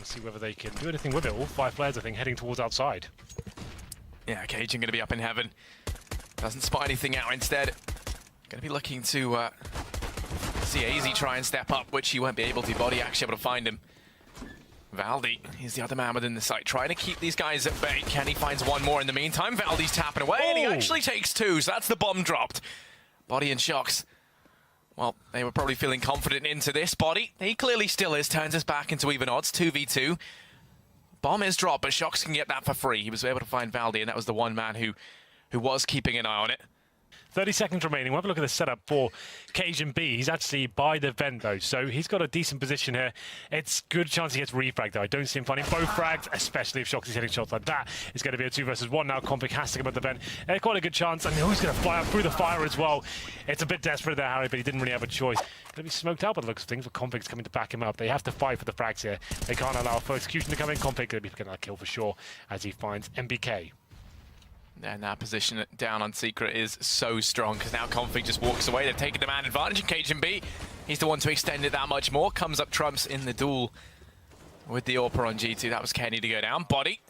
see whether they can do anything with it. All 5 players, I think, heading towards outside. Yeah, Cajun going to be up in heaven. Doesn't spot anything out instead. Going to be looking to see AZ try and step up, which he won't be able to. Body actually able to find him. Valdi, he's the other man within the site, trying to keep these guys at bay. Kenny finds one more in the meantime. Valdi's tapping away, and he actually takes 2, so that's the bomb dropped. Body and Shocks. Well, they were probably feeling confident into this. Body, he clearly still is, turns us back into even odds, 2v2. Bomb is dropped, but Shocks can get that for free. He was able to find Valdi, and that was the one man who was keeping an eye on it. 30 seconds remaining. We'll have a look at the setup for Cajun B. He's actually by the vent, though, so he's got a decent position here. It's good chance he gets refragged, though. I don't see him finding both frags, especially if Shocks is hitting shots like that. It's going to be a 2 versus 1 now. Config has to come at the vent. Quite a good chance, and he's going to fly up through the fire as well. It's a bit desperate there, Harry, but he didn't really have a choice. Going to be smoked out by the looks of things, but Config's coming to back him up. They have to fight for the frags here. They can't allow full execution to come in. Config going to be getting that kill for sure as he finds MBK. And that position down on Secret is so strong because now Config just walks away. They've taken the man advantage. And Cajun B, he's the one to extend it that much more. Comes up trumps in the duel with the AWPer on G2. That was Kenny to go down. Body,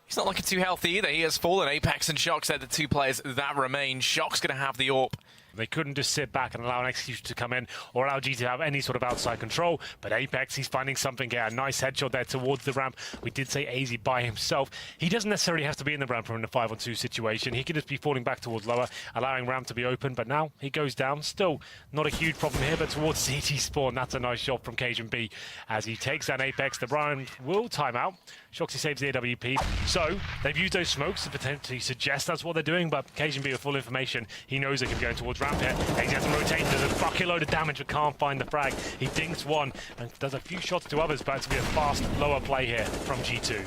he's not looking too healthy either. He has fallen. Apex and Shocks are the 2 players that remain. Shocks going to have the AWP. They couldn't just sit back and allow an execution to come in or allow G to have any sort of outside control. But Apex, he's finding something here. A nice headshot there towards the ramp. We did say AZ by himself. He doesn't necessarily have to be in the ramp in a 5-on-2 situation. He could just be falling back towards lower, allowing ramp to be open. But now he goes down. Still not a huge problem here, but towards CT spawn. That's a nice shot from Cajun B as he takes down Apex. The round will time out. Shoxy saves the AWP. So they've used those smokes to potentially suggest that's what they're doing. But Cajun B with full information, he knows they could be going towards ramp here. AZ has to rotate, does a bucket load of damage but can't find the frag. He dinks one and does a few shots to others, but it's going to be a fast, lower play here from G2.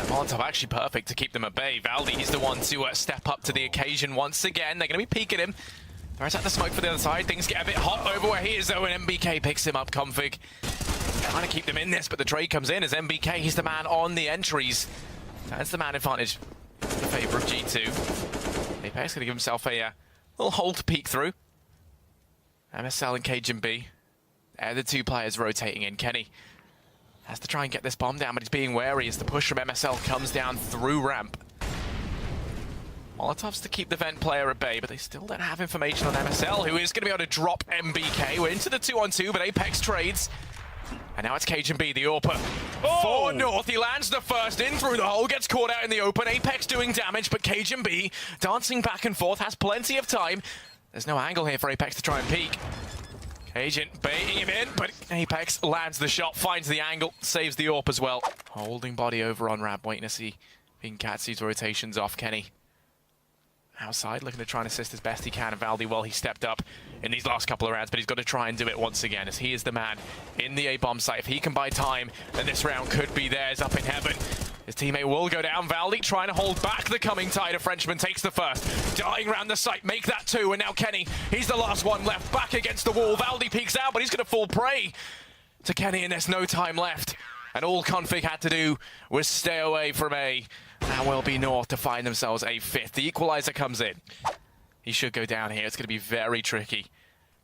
Molotov actually perfect to keep them at bay. Valdi, he's the one to step up to the occasion once again. They're going to be peeking him. Throws out the smoke for the other side. Things get a bit hot over where he is, though, and MBK picks him up. Config trying to keep them in this, but the trade comes in as MBK, he's the man on the entries. That's the man advantage in favor of G2. Apex going to give himself a little hole to peek through. MSL and Cajun B. They're the 2 players rotating in. Kenny has to try and get this bomb down, but he's being wary as the push from MSL comes down through ramp. Molotovs to keep the vent player at bay, but they still don't have information on MSL, who is going to be able to drop MBK. We're into the 2-on-2, but Apex trades. And now it's Cajun B, the AWPer. For North, he lands the first in through the hole, gets caught out in the open. Apex doing damage, but Cajun B dancing back and forth, has plenty of time. There's no angle here for Apex to try and peek. Cajun baiting him in, but Apex lands the shot, finds the angle, saves the AWP as well. Holding Body over on ramp, waiting to see if he can catch these rotations off. Kenny outside, looking to try and assist as best he can. And Valdi, well, he stepped up in these last couple of rounds, but he's got to try and do it once again, as he is the man in the A-bomb site. If he can buy time, then this round could be theirs up in heaven. His teammate will go down. Valdi trying to hold back the coming tide. A Frenchman takes the first. Dying around the site, make that 2. And now Kenny, he's the last one left, back against the wall. Valdi peeks out, but he's going to fall prey to Kenny, and there's no time left. And all Config had to do was stay away from A. That will be North to find themselves a 5th. The equalizer comes in. He should go down here. It's going to be very tricky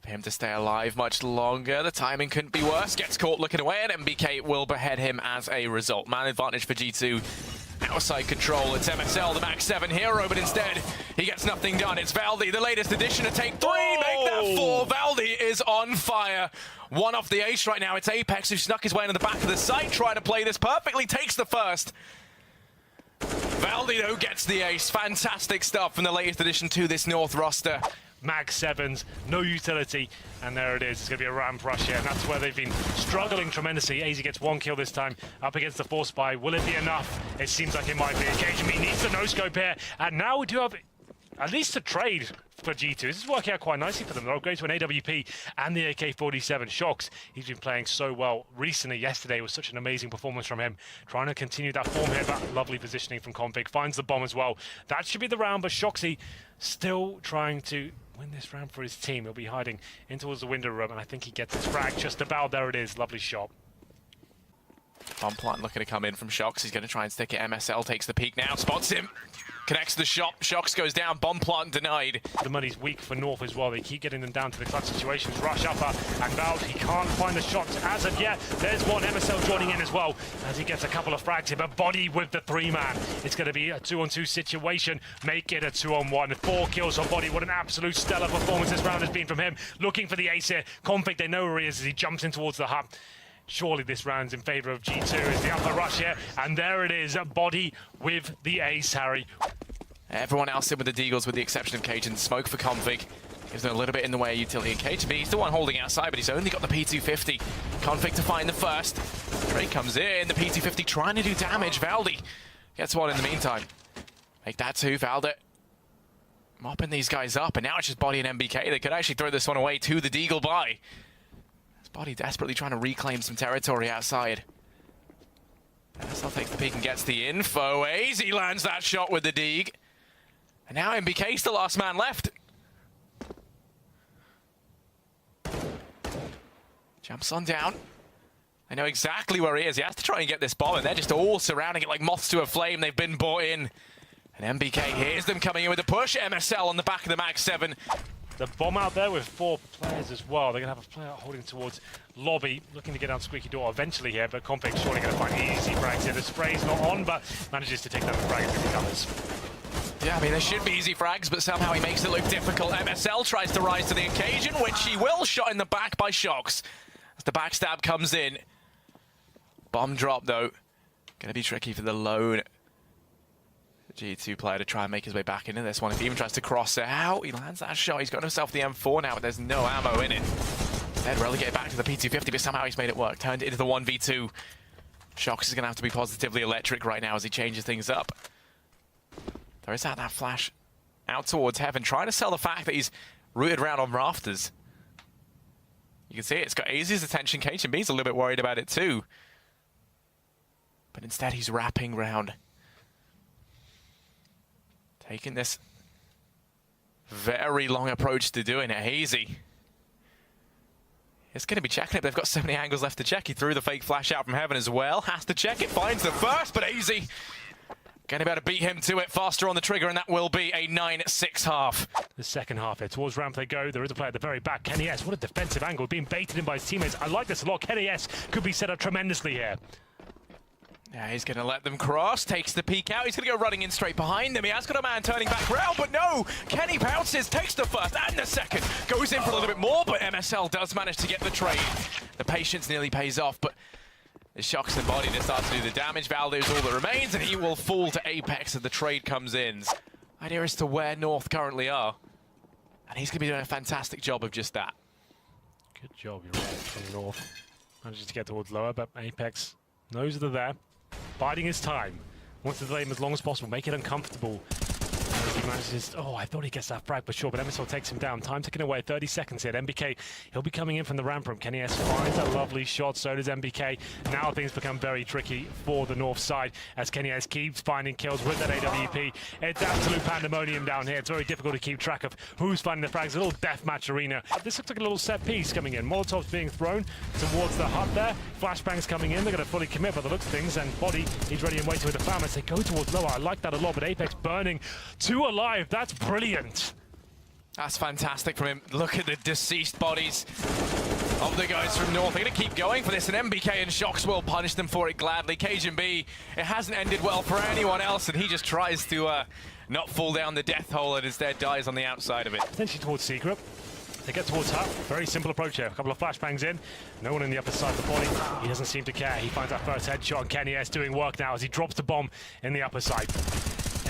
for him to stay alive much longer. The timing couldn't be worse. Gets caught looking away, and MBK will behead him as a result. Man advantage for G2. Outside control. It's MSL, the Max 7 hero, but instead he gets nothing done. It's Valdi, the latest addition to take 3. Make that 4. Valdi is on fire. 1 off the ace right now. It's Apex who snuck his way into the back of the site, trying to play this perfectly. Takes the first. Valdi, though, gets the ace. Fantastic stuff from the latest addition to this North roster. Mag 7s, no utility, and there it is. It's going to be a ramp rush here, and that's where they've been struggling tremendously. AZ gets 1 kill this time, up against the Force Spy. Will it be enough? It seems like it might be. Cajun B needs the no-scope here, and now we do have at least a trade for G2. This is working out quite nicely for them. They'll go to an AWP and the AK-47. Shocks, he's been playing so well recently. Yesterday was such an amazing performance from him. Trying to continue that form here, that lovely positioning from Config. Finds the bomb as well. That should be the round, but Shoxy still trying to win this round for his team. He'll be hiding in towards the window room, and I think he gets his frag just about. There it is. Lovely shot. Bomb plant looking to come in from Shocks. He's going to try and stick it. MSL takes the peek now, spots him. Connects the shot. Shox goes down. Bomb plant denied. The money's weak for North as well. They keep getting them down to the clutch situations. Rush upper and Valve, he can't find the shots as of yet. There's one. MSL joining in as well as he gets a couple of frags here, but Body with the 3-man. It's going to be a 2-on-2 situation. Make it a 2-on-1. 4 kills on Body. What an absolute stellar performance this round has been from him. Looking for the ace here. Config, they know where he is as he jumps in towards the hub. Surely this round's in favor of G2 as the upper rush here. And there it is, Body with the ace, Harry. Everyone else in with the Deagles with the exception of Cajun. Smoke for Config. Gives them a little bit in the way of utility. And Cajun, he's the one holding outside, but he's only got the P250. Config to find the first. Drake comes in, the P250 trying to do damage. Valdi gets one in the meantime. Make that 2, Valde. Mopping these guys up, and now it's just Body and MBK. They could actually throw this one away to the Deagle buy. Body desperately trying to reclaim some territory outside. MSL takes the peek and gets the info. AZ lands that shot with the Deag. And now MBK's the last man left. Jumps on down. I know exactly where he is. He has to try and get this bomb, and they're just all surrounding it like moths to a flame. They've been bought in. And MBK hears them coming in with a push. MSL on the back of the Mag 7. The bomb out there with 4 players as well. They're going to have a player holding towards lobby, looking to get down squeaky door eventually here, but Config surely going to find easy frags here. The spray's not on, but manages to take down the frag as he recovers. Yeah, I mean, there should be easy frags, but somehow he makes it look difficult. MSL tries to rise to the occasion, which he will. Shot in the back by Shox as the backstab comes in. Bomb drop, though. Going to be tricky for the lone G2 player to try and make his way back into this one. If he even tries to cross it out, he lands that shot. He's got himself the M4 now, but there's no ammo in it. They'd relegate back to the P250, but somehow he's made it work. Turned it into the 1v2. Shox is going to have to be positively electric right now as he changes things up. There is that flash out towards Heaven, trying to sell the fact that he's rooted around on rafters. You can see it's got AZ's attention. KHMB's a little bit worried about it too. But instead he's wrapping round. Taking this very long approach to doing it. Hazy. It's going to be checking it. They've got so many angles left to check. He threw the fake flash out from Heaven as well. Has to check it. Finds the first, but Hazy going to be able to beat him to it faster on the trigger, and that will be a 9-6 half. The second half here. Towards ramp they go. There is a player at the very back. Kenny S. What a defensive angle. Being baited in by his teammates. I like this a lot. Kenny S. could be set up tremendously here. Yeah, he's going to let them cross, takes the peek out. He's going to go running in straight behind them. He has got a man turning back around, but no! Kenny bounces, takes the first and the second. Goes in for a little bit more, but MSL does manage to get the trade. The patience nearly pays off, but the Shox and Body just starts to do the damage. Valde is all that remains, and he will fall to Apex as the trade comes in. Idea as to where North currently are. And he's going to be doing a fantastic job of just that. Good job, you're right, from North. Manages to get towards lower, but Apex knows they're there. Biding his time. Wants to delay him as long as possible, make it uncomfortable. As he manages, oh, I thought he gets that frag for sure, but MSL takes him down. Time ticking away, 30 seconds here. MBK, he'll be coming in from the ramp room. Kenny S finds a lovely shot, so does MBK. Now things become very tricky for the north side as Kenny S keeps finding kills with that AWP. It's absolute pandemonium down here. It's very difficult to keep track of who's finding the frags. A little deathmatch arena. This looks like a little set piece coming in. Molotovs being thrown towards the hub there. Flashbangs coming in. They're going to fully commit by the looks of things, and Body, he's ready and waiting with the fam as they go towards lower. I like that a lot, but Apex burning 2 alive. That's brilliant. That's fantastic from him. Look at the deceased bodies of the guys from North. They're going to keep going for this, and MBK and Shox will punish them for it gladly. KHMB, it hasn't ended well for anyone else, and he just tries to not fall down the death hole and instead dies on the outside of it. Potentially towards C group. They get towards Hut. Very simple approach here. A couple of flashbangs in. No one in the upper side of the body. He doesn't seem to care. He finds that first headshot, and Kenny S doing work now as he drops the bomb in the upper side.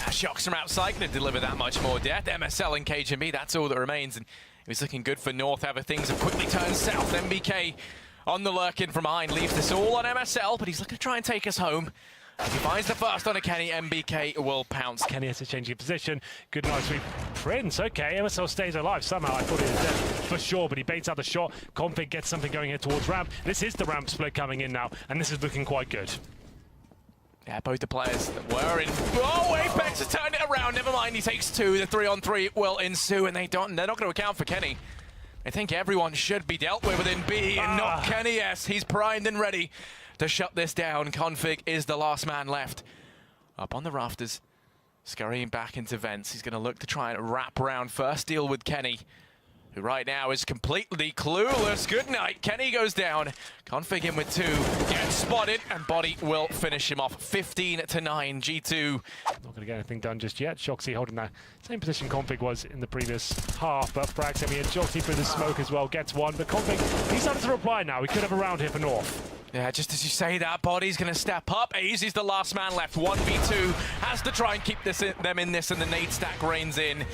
Shox from outside going to deliver that much more death. MSL and KHMB, that's all that remains. And it was looking good for North. However, things have quickly turned south. MBK on the lurk-in from behind leaves this all on MSL, but he's looking to try and take us home. If he finds the first on a Kenny, MBK will pounce. Kenny has to change his position. Good night sweep. Prince, okay. MSL stays alive somehow. I thought he was dead for sure, but he baits out the shot. Config gets something going here towards ramp. This is the ramp split coming in now, and this is looking quite good. Yeah, both the players that were in. Oh, Apex has turned it around. Never mind, he takes 2. The 3-on-3 will ensue, and they're not going to account for Kenny. I think everyone should be dealt with within B, and not Kenny S. He's primed and ready to shut this down. Config is the last man left. Up on the rafters. Scurrying back into vents. He's going to look to try and wrap around. First deal with Kenny, who right now is completely clueless. Good night. Kenny goes down. Config in with 2. Gets spotted, and Body will finish him off. 15-9, G2. Not going to get anything done just yet. Shoxy holding that same position Config was in the previous half, but Frag's coming in. Shoxy through the smoke as well, gets one, but Config, he's starting to reply now. We could have a round here for North. Yeah, just as you say that, Body's going to step up. AZ's the last man left. 1v2. Has to try and keep them in this, and the nade stack reigns in.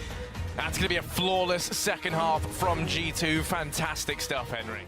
That's going to be a flawless second half from G2. Fantastic stuff, Henry.